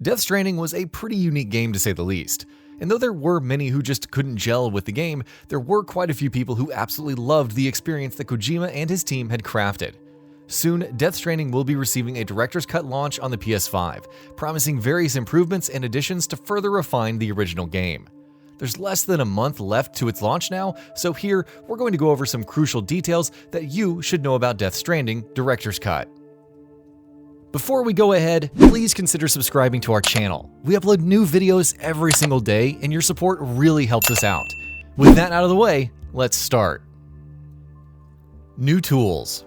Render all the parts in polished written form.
Death Stranding was a pretty unique game to say the least. And though there were many who just couldn't gel with the game, there were quite a few people who absolutely loved the experience that Kojima and his team had crafted. Soon, Death Stranding will be receiving a director's cut launch on the PS5, promising various improvements and additions to further refine the original game. There's less than a month left to its launch now, so here we're going to go over some crucial details that you should know about Death Stranding director's cut. Before we go ahead, please consider subscribing to our channel. We upload new videos every single day, and your support really helps us out. With that out of the way, let's start. New tools.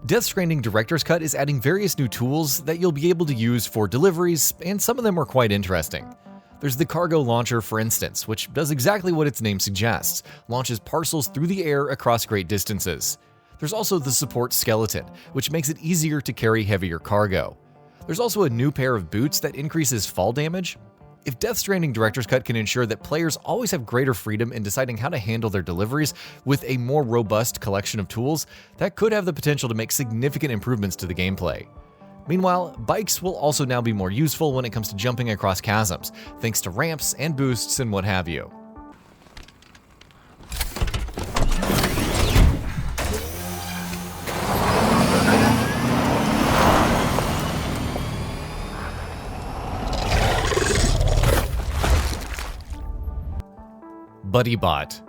Death Stranding Director's Cut is adding various new tools that you'll be able to use for deliveries, and some of them are quite interesting. There's the cargo launcher, for instance, which does exactly what its name suggests, launches parcels through the air across great distances. There's also the support skeleton, which makes it easier to carry heavier cargo. There's also a new pair of boots that increases fall damage. If Death Stranding Director's Cut can ensure that players always have greater freedom in deciding how to handle their deliveries with a more robust collection of tools, that could have the potential to make significant improvements to the gameplay. Meanwhile, bikes will also now be more useful when it comes to jumping across chasms, thanks to ramps and boosts and what have you. BuddyBot.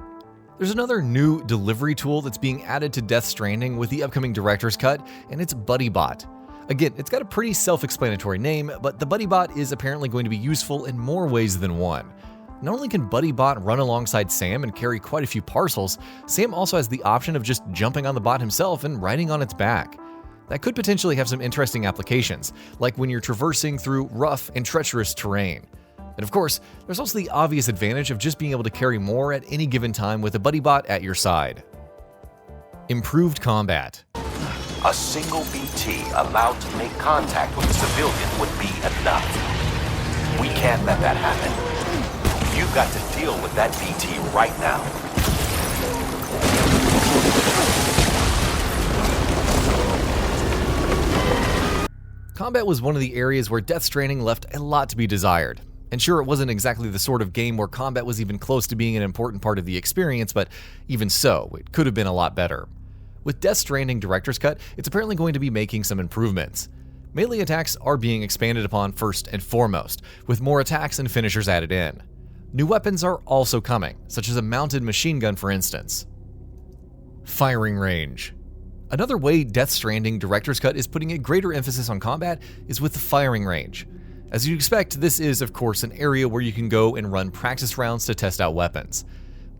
There's another new delivery tool that's being added to Death Stranding with the upcoming director's cut, and it's BuddyBot. Again, it's got a pretty self-explanatory name, but the BuddyBot is apparently going to be useful in more ways than one. Not only can BuddyBot run alongside Sam and carry quite a few parcels, Sam also has the option of just jumping on the bot himself and riding on its back. That could potentially have some interesting applications, like when you're traversing through rough and treacherous terrain. And of course, there's also the obvious advantage of just being able to carry more at any given time with a BuddyBot at your side. Improved combat. A single BT allowed to make contact with a civilian would be enough. We can't let that happen. You've got to deal with that BT right now. Combat was one of the areas where Death Stranding left a lot to be desired. And sure, it wasn't exactly the sort of game where combat was even close to being an important part of the experience, but even so, it could have been a lot better. With Death Stranding Director's Cut, it's apparently going to be making some improvements. Melee attacks are being expanded upon first and foremost, with more attacks and finishers added in. New weapons are also coming, such as a mounted machine gun for instance. Firing range. Another way Death Stranding Director's Cut is putting a greater emphasis on combat is with the firing range. As you'd expect, this is, of course, an area where you can go and run practice rounds to test out weapons.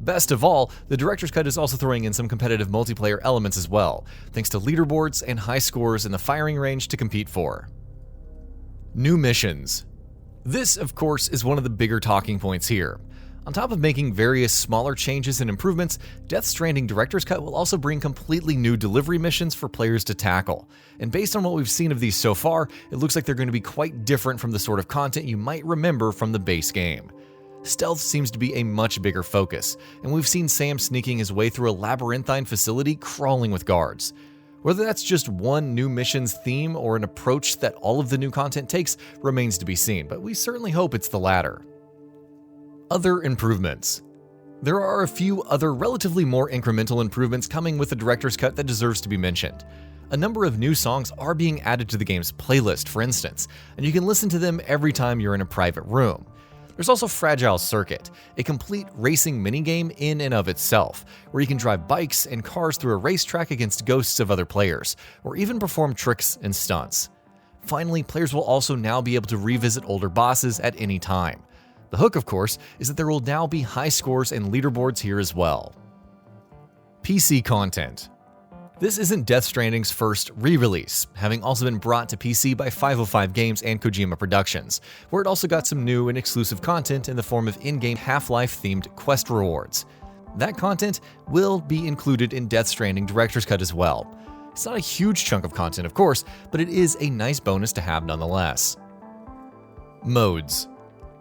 Best of all, the Director's Cut is also throwing in some competitive multiplayer elements as well, thanks to leaderboards and high scores in the firing range to compete for. New missions. This, of course, is one of the bigger talking points here. On top of making various smaller changes and improvements, Death Stranding Director's Cut will also bring completely new delivery missions for players to tackle. And based on what we've seen of these so far, it looks like they're going to be quite different from the sort of content you might remember from the base game. Stealth seems to be a much bigger focus, and we've seen Sam sneaking his way through a labyrinthine facility crawling with guards. Whether that's just one new mission's theme or an approach that all of the new content takes remains to be seen, but we certainly hope it's the latter. Other improvements. There are a few other relatively more incremental improvements coming with the director's cut that deserves to be mentioned. A number of new songs are being added to the game's playlist, for instance, and you can listen to them every time you're in a private room. There's also Fragile Circuit, a complete racing minigame in and of itself, where you can drive bikes and cars through a racetrack against ghosts of other players, or even perform tricks and stunts. Finally, players will also now be able to revisit older bosses at any time. The hook, of course, is that there will now be high scores and leaderboards here as well. PC content. This isn't Death Stranding's first re-release, having also been brought to PC by 505 Games and Kojima Productions, where it also got some new and exclusive content in the form of in-game Half-Life themed quest rewards. That content will be included in Death Stranding Director's Cut as well. It's not a huge chunk of content, of course, but it is a nice bonus to have nonetheless. Modes.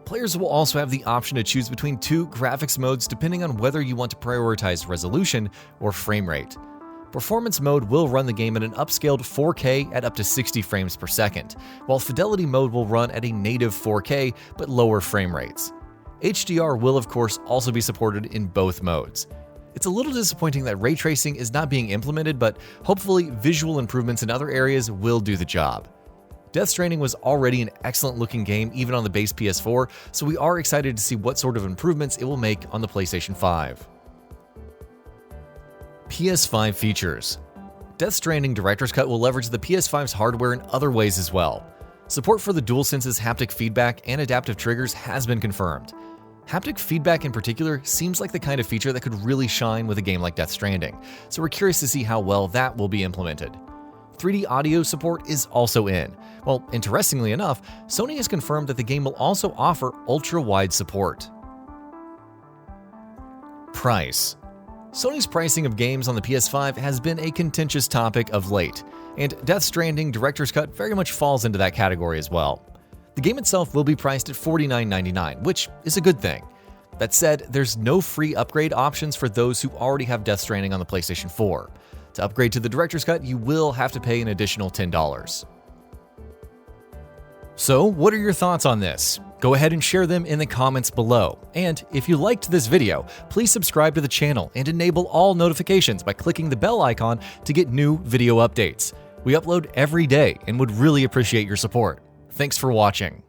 Players will also have the option to choose between two graphics modes depending on whether you want to prioritize resolution or frame rate. Performance mode will run the game at an upscaled 4K at up to 60 frames per second, while Fidelity mode will run at a native 4K but lower frame rates. HDR will of course also be supported in both modes. It's a little disappointing that ray tracing is not being implemented, but hopefully visual improvements in other areas will do the job. Death Stranding was already an excellent looking game even on the base PS4, so we are excited to see what sort of improvements it will make on the PlayStation 5. PS5 features. Death Stranding Director's Cut will leverage the PS5's hardware in other ways as well. Support for the DualSense's haptic feedback and adaptive triggers has been confirmed. Haptic feedback in particular seems like the kind of feature that could really shine with a game like Death Stranding, so we're curious to see how well that will be implemented. 3D audio support is also in. Well, interestingly enough, Sony has confirmed that the game will also offer ultra-wide support. Price. Sony's pricing of games on the PS5 has been a contentious topic of late, and Death Stranding Director's Cut very much falls into that category as well. The game itself will be priced at $49.99, which is a good thing. That said, there's no free upgrade options for those who already have Death Stranding on the PlayStation 4. To upgrade to the Director's Cut, you will have to pay an additional $10. So, what are your thoughts on this? Go ahead and share them in the comments below. And if you liked this video, please subscribe to the channel and enable all notifications by clicking the bell icon to get new video updates. We upload every day and would really appreciate your support. Thanks for watching.